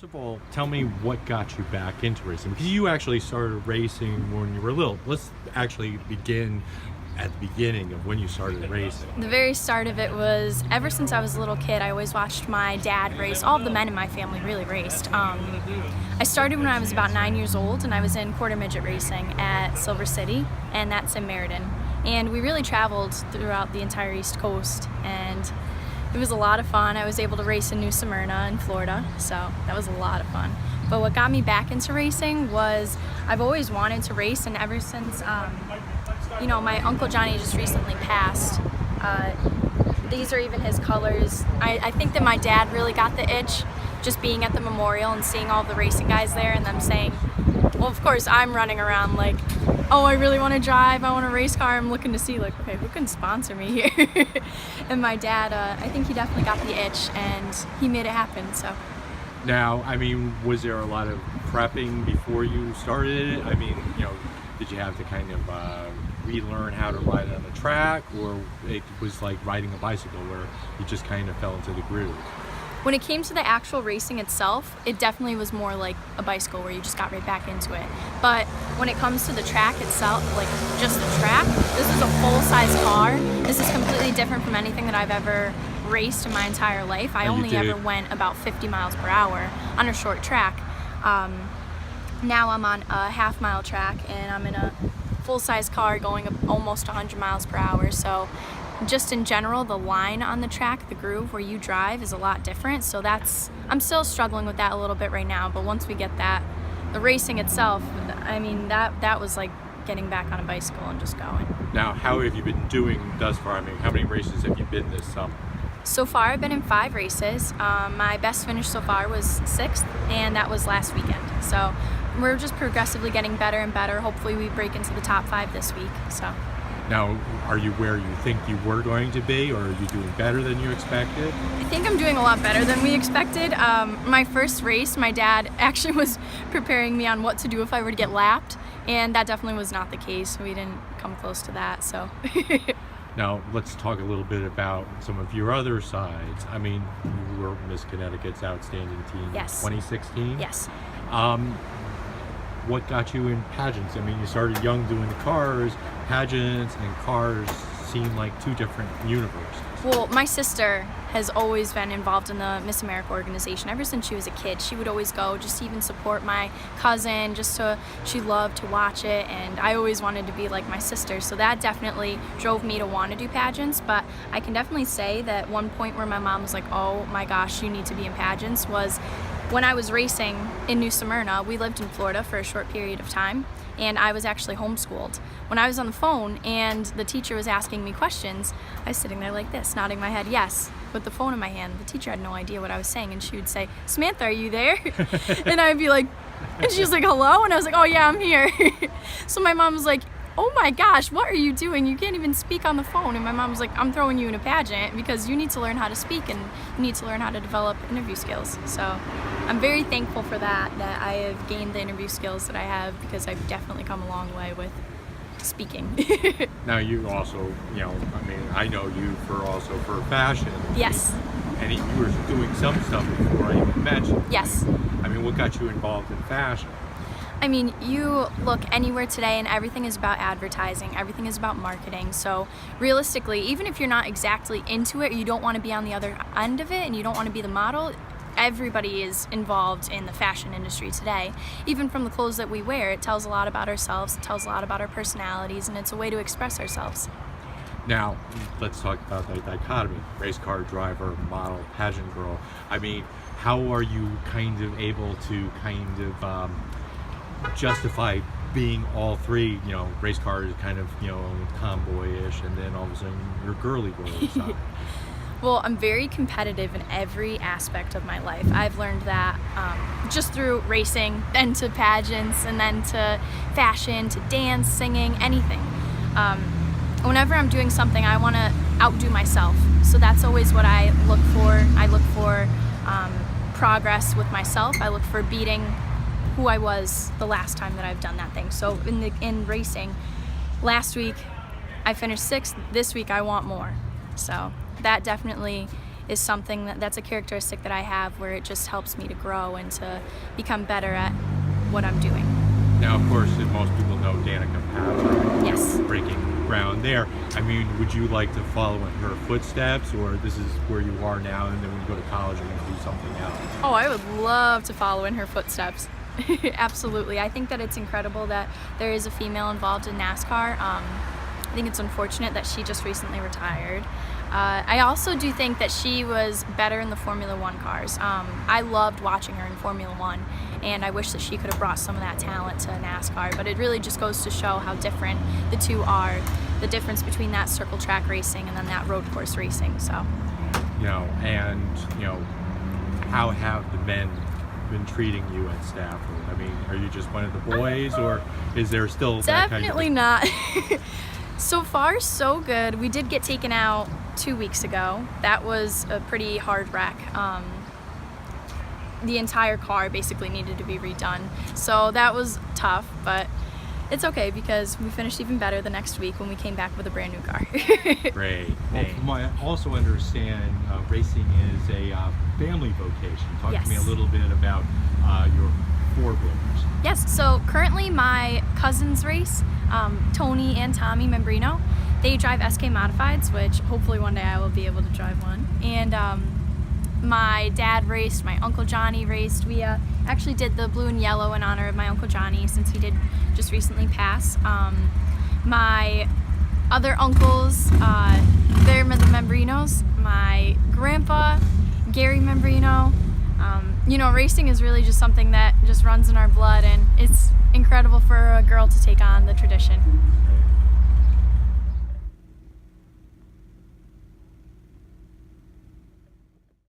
First of all, tell me what got you back into racing, because you actually started racing when you were little. Let's actually begin at the beginning of when you started racing. The very start of it was ever since I was a little kid. I always watched my dad race. All of the men in my family really raced. I started when I was about 9 years old, and I was in quarter midget racing at Silver City, and that's in Meriden. And we really traveled throughout the entire East Coast, and it was a lot of fun. I was able to race in New Smyrna in Florida, so that was a lot of fun. But what got me back into racing was I've always wanted to race, and ever since my Uncle Johnny just recently passed. These are even his colors. I think that my dad really got the itch just being at the memorial and seeing all the racing guys there and them saying, well, of course I'm running around like, oh, I really want to drive, I want a race car. I'm looking to see like, okay, who can sponsor me here? And my dad, I think he definitely got the itch and he made it happen, so. Now, was there a lot of prepping before you started? Did you have to kind of relearn how to ride on the track, or it was like riding a bicycle where you just kind of fell into the groove? When it came to the actual racing itself, it definitely was more like a bicycle where you just got right back into it. But when it comes to the track itself, like just the track, this is a full-size car. This is completely different from anything that I've ever raced in my entire life. I only ever went about 50 miles per hour on a short track. Now I'm on a half-mile track, and I'm in a full-size car going almost 100 miles per hour. So just in general, the line on the track, the groove where you drive, is a lot different. So I'm still struggling with that a little bit right now, but once we get that, the racing itself, that was like getting back on a bicycle and just going. Now, how have you been doing thus far? How many races have you been this summer? So far, I've been in 5 races. My best finish so far was 6th, and that was last weekend. So we're just progressively getting better and better. Hopefully we break into the top 5 this week. So. Now, are you where you think you were going to be, or are you doing better than you expected? I think I'm doing a lot better than we expected. My first race, my dad actually was preparing me on what to do if I were to get lapped, and that definitely was not the case. We didn't come close to that, so. Now, let's talk a little bit about some of your other sides. You were Miss Connecticut's Outstanding Teen. Yes. 2016? Yes. What got you in pageants? You started young doing the cars. Pageants and cars seem like two different universes. Well, my sister has always been involved in the Miss America organization. Ever since she was a kid, she would always go just to even support my cousin, she loved to watch it, and I always wanted to be like my sister. So that definitely drove me to want to do pageants. But I can definitely say that one point where my mom was like, oh my gosh, you need to be in pageants, was when I was racing in New Smyrna. We lived in Florida for a short period of time, and I was actually homeschooled. When I was on the phone and the teacher was asking me questions, I was sitting there like this, nodding my head yes, with the phone in my hand. The teacher had no idea what I was saying, and she would say, Samantha, are you there? And I'd be like, and she was like, hello? And I was like, oh yeah, I'm here. So my mom was like, oh my gosh, what are you doing? You can't even speak on the phone. And my mom was like, I'm throwing you in a pageant because you need to learn how to speak and you need to learn how to develop interview skills. So I'm very thankful for that I have gained the interview skills that I have, because I've definitely come a long way with speaking. Now, you also, I know you for fashion. Yes. And you were doing some stuff before I even met you. Yes. What got you involved in fashion? You look anywhere today and everything is about advertising, everything is about marketing. So realistically, even if you're not exactly into it, you don't want to be on the other end of it and you don't want to be the model, everybody is involved in the fashion industry today. Even from the clothes that we wear, it tells a lot about ourselves, it tells a lot about our personalities, and it's a way to express ourselves. Now, let's talk about the dichotomy: race car driver, model, pageant girl. How are you kind of able to justify being all three? Race car is kind of, tomboyish, and then all of a sudden you're girly side. Well, I'm very competitive in every aspect of my life. I've learned that just through racing, then to pageants, and then to fashion, to dance, singing, anything. Whenever I'm doing something, I want to outdo myself. So that's always what I look for. I look for progress with myself. I look for beating who I was the last time that I've done that thing. So in racing, last week I finished 6th. This week I want more. So that definitely is something that's a characteristic that I have, where it just helps me to grow and to become better at what I'm doing. Now, of course, most people know Danica Pageant. Yes. Breaking ground there. I mean, would you like to follow in her footsteps, or this is where you are now, and then when you go to college, you're going to do something else? Oh, I would love to follow in her footsteps. Absolutely. I think that it's incredible that there is a female involved in NASCAR. I think it's unfortunate that she just recently retired. I also do think that she was better in the Formula One cars. I loved watching her in Formula One, and I wish that she could have brought some of that talent to NASCAR, but it really just goes to show how different the two are, the difference between that circle track racing and then that road course racing. So, how have the men been treating you at Stafford? I mean, are you just one of the boys, or is there still definitely not. So far, so good. We did get taken out 2 weeks ago. That was a pretty hard wreck. The entire car basically needed to be redone. So that was tough, but it's okay because we finished even better the next week when we came back with a brand new car. Great. Well, from what I also understand, racing is a family vocation. Talk to me a little bit about your four brothers. Yes, so currently my cousins race, Tony and Tommy Membrino. They drive SK Modifieds, which hopefully one day I will be able to drive one. And my dad raced, my Uncle Johnny raced. We actually did the blue and yellow in honor of my Uncle Johnny, since he did just recently pass. My other uncles, they're the Membrinos. My grandpa, Gary Membrino. Racing is really just something that just runs in our blood, and it's incredible for a girl to take on the tradition.